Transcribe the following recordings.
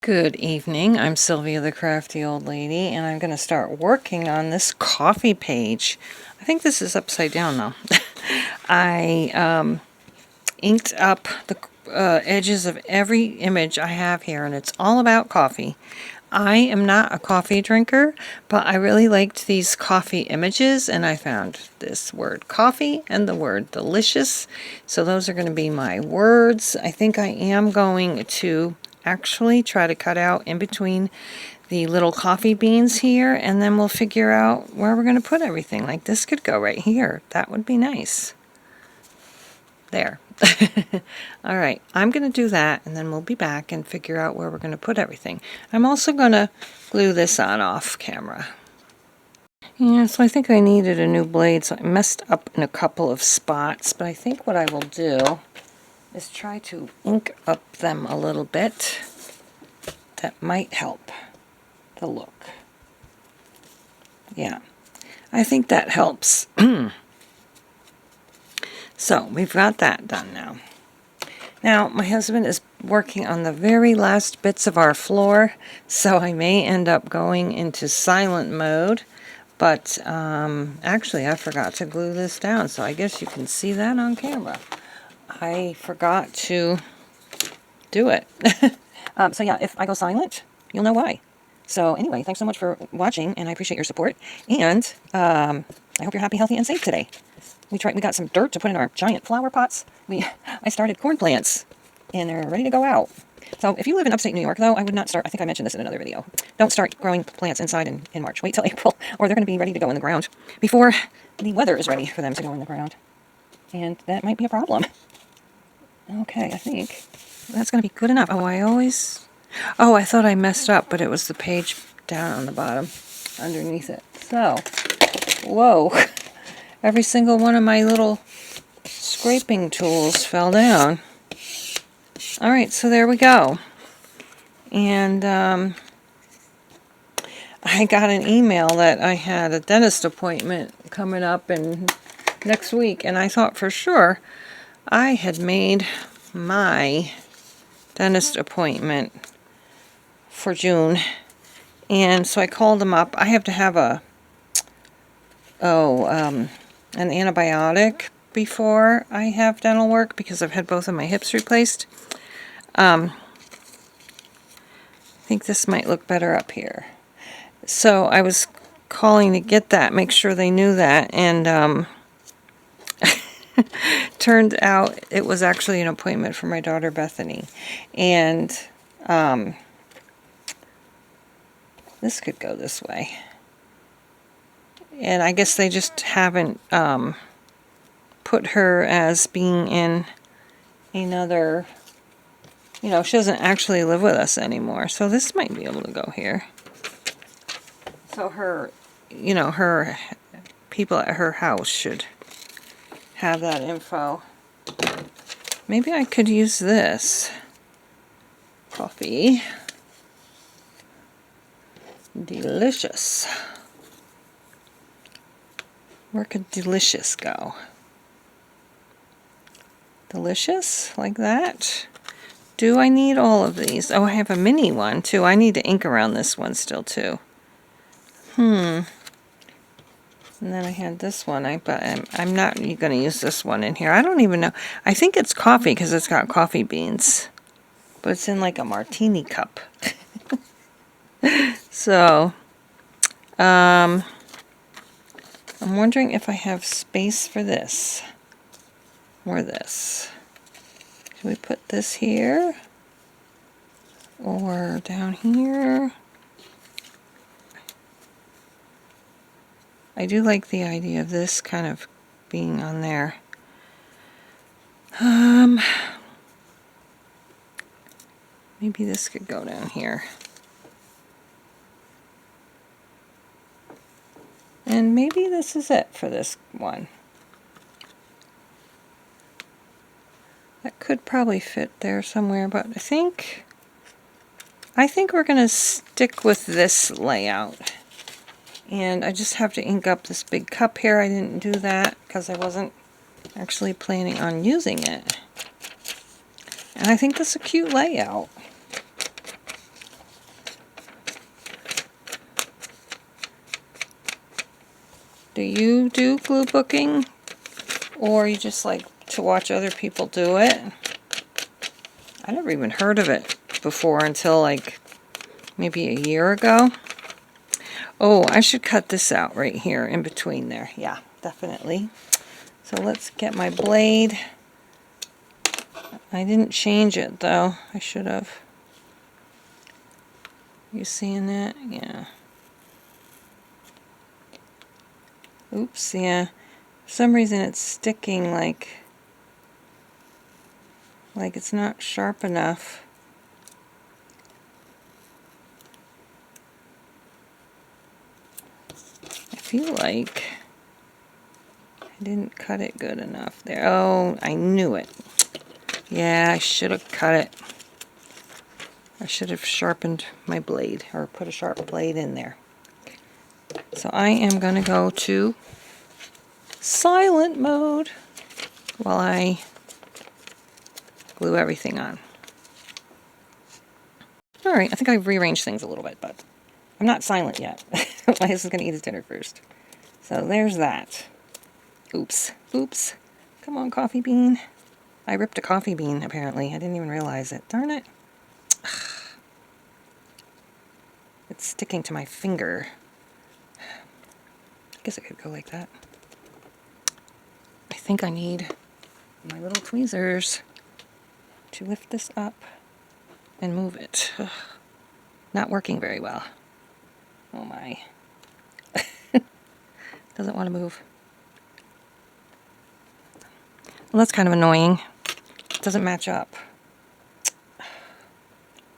Good evening, I'm Sylvia the Crafty Old Lady, and I'm going to start working on this coffee page. I think this is upside down though. I inked up the edges of every image I have here, and it's all about coffee. I am not a coffee drinker, but I really liked these coffee images, and I found this word coffee and the word delicious. So those are going to be my words. I think I am going to actually try to cut out in between the little coffee beans here, and then we'll figure out where we're going to put everything. Like this could go right here. That would be nice. There. All right, I'm going to do that, and then we'll be back and figure out where we're going to put everything. I'm also going to glue this on off camera. Yeah, so I think I needed a new blade, so I messed up in a couple of spots, but I think what I will do is try to ink up them a little bit. That might help the look. Yeah, I think that helps. So we've got that done now. Now my husband is working on the very last bits of our floor, so I may end up going into silent mode, but actually I forgot to glue this down, so I guess you can see that on camera. I forgot to do it. So yeah, if I go silent, you'll know why. So anyway, thanks so much for watching, and I appreciate your support, and I hope you're happy, healthy, and safe today. We got some dirt to put in our giant flower pots. I started corn plants, and they're ready to go out. So if you live in upstate New York, though, I would not start, I think I mentioned this in another video, don't start growing plants inside in March. Wait till April, or they're going to be ready to go in the ground before the weather is ready for them to go in the ground. And that might be a problem. Okay, I think that's going to be good enough. Oh, I thought I messed up, but it was the page down on the bottom underneath it. So, whoa. Every single one of my little scraping tools fell down. Alright, so there we go. And I got an email that I had a dentist appointment coming up next week, and I thought for sure I had made my dentist appointment for June. And so I called them up. I have to have an antibiotic before I have dental work because I've had both of my hips replaced. I think this might look better up here. So I was calling to get that, make sure they knew that, and turned out it was actually an appointment for my daughter Bethany. And this could go this way. And I guess they just haven't put her as being in another, she doesn't actually live with us anymore. So this might be able to go here. So her people at her house should have that info. Maybe I could use this. Coffee. Delicious. Where could delicious go? Delicious? Like that? Do I need all of these? Oh, I have a mini one too. I need to ink around this one still too. And then I had this one. But I'm not going to use this one in here. I don't even know. I think it's coffee because it's got coffee beans. But it's in like a martini cup. So, I'm wondering if I have space for this. Or this. Should we put this here? Or down here? I do like the idea of this kind of being on there. Maybe this could go down here. And maybe this is it for this one. That could probably fit there somewhere, but I think we're going to stick with this layout. And I just have to ink up this big cup here. I didn't do that because I wasn't actually planning on using it. And I think that's a cute layout. Do you do glue booking? Or you just like to watch other people do it? I never even heard of it before until like maybe a year ago. Oh, I should cut this out right here in between there. Yeah, definitely. So let's get my blade. I didn't change it though. I should have. You seeing that? Yeah. Oops, yeah. For some reason it's sticking like it's not sharp enough. I feel like I didn't cut it good enough there. Oh, I knew it. Yeah, I should have cut it. I should have sharpened my blade or put a sharp blade in there. So I am going to go to silent mode while I glue everything on. Alright, I think I've rearranged things a little bit, but I'm not silent yet. My husband's going to eat his dinner first. So there's that. Oops. Oops. Come on, coffee bean. I ripped a coffee bean, apparently. I didn't even realize it. Darn it. It's sticking to my finger. I guess I could go like that. I think I need my little tweezers to lift this up and move it. Ugh. Not working very well. Oh my. Doesn't want to move. Well, that's kind of annoying. It doesn't match up.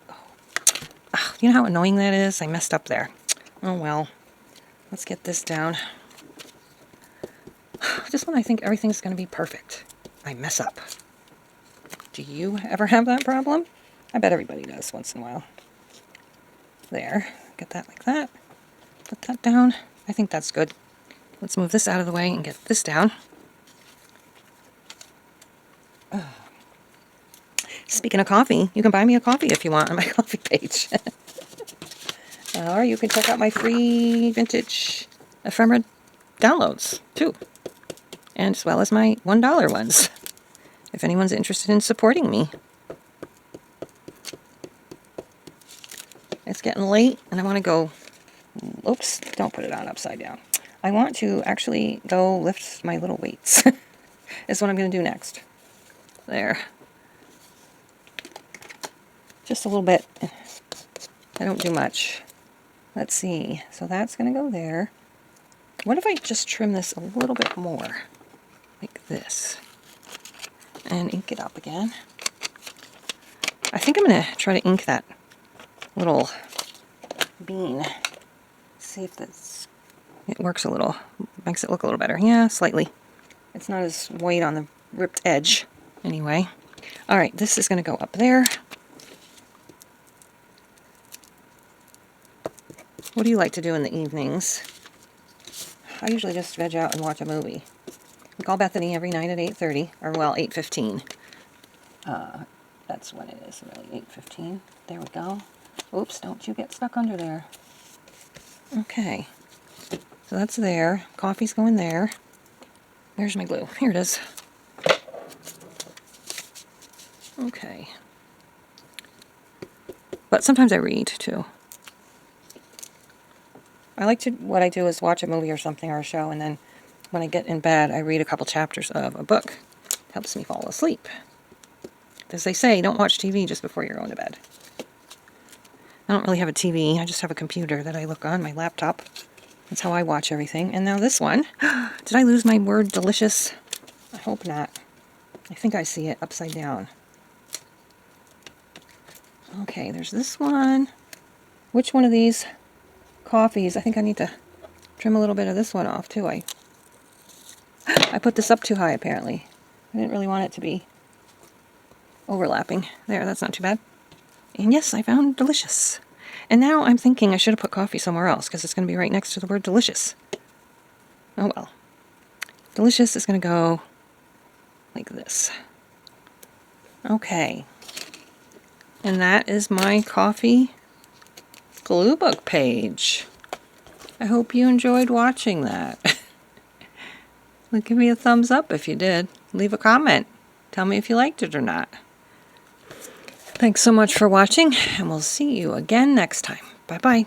Oh, you know how annoying that is? I messed up there. Oh well. Let's get this down. Just when I think everything's going to be perfect, I mess up. Do you ever have that problem? I bet everybody does once in a while. There. Get that like that. Put that down. I think that's good. Let's move this out of the way and get this down. Speaking of coffee, you can buy me a coffee if you want on my coffee page. Or you can check out my free vintage ephemera downloads, too. And as well as my $1 ones, if anyone's interested in supporting me. It's getting late, and I want to go... Oops, don't put it on upside down. I want to actually go lift my little weights. Is what I'm going to do next. There. Just a little bit. I don't do much. Let's see. So that's going to go there. What if I just trim this a little bit more? Like this. And ink it up again. I think I'm going to try to ink that little bean. See if it works a little. Makes it look a little better. Yeah, slightly. It's not as white on the ripped edge. Anyway. Alright, this is going to go up there. What do you like to do in the evenings? I usually just veg out and watch a movie. We call Bethany every night at 8:30, or well, 8:15. That's when it is, really, 8:15. There we go. Oops, don't you get stuck under there. Okay. So that's there. Coffee's going there. Where's my glue? Here it is. Okay. But sometimes I read, too. I like to, what I do is watch a movie or something or a show, and then when I get in bed, I read a couple chapters of a book. It helps me fall asleep. As they say, don't watch TV just before you're going to bed. I don't really have a TV. I just have a computer that I look on, my laptop. That's how I watch everything. And now this one. Did I lose my word delicious? I hope not. I think I see it upside down. Okay, there's this one. Which one of these coffees? I think I need to trim a little bit of this one off too. I put this up too high apparently. I didn't really want it to be overlapping. There, that's not too bad. And yes, I found delicious. And now I'm thinking I should have put coffee somewhere else because it's going to be right next to the word delicious. Oh well. Delicious is going to go like this. Okay. And that is my coffee glue book page. I hope you enjoyed watching that. Give me a thumbs up if you did. Leave a comment. Tell me if you liked it or not. Thanks so much for watching, and we'll see you again next time. Bye-bye.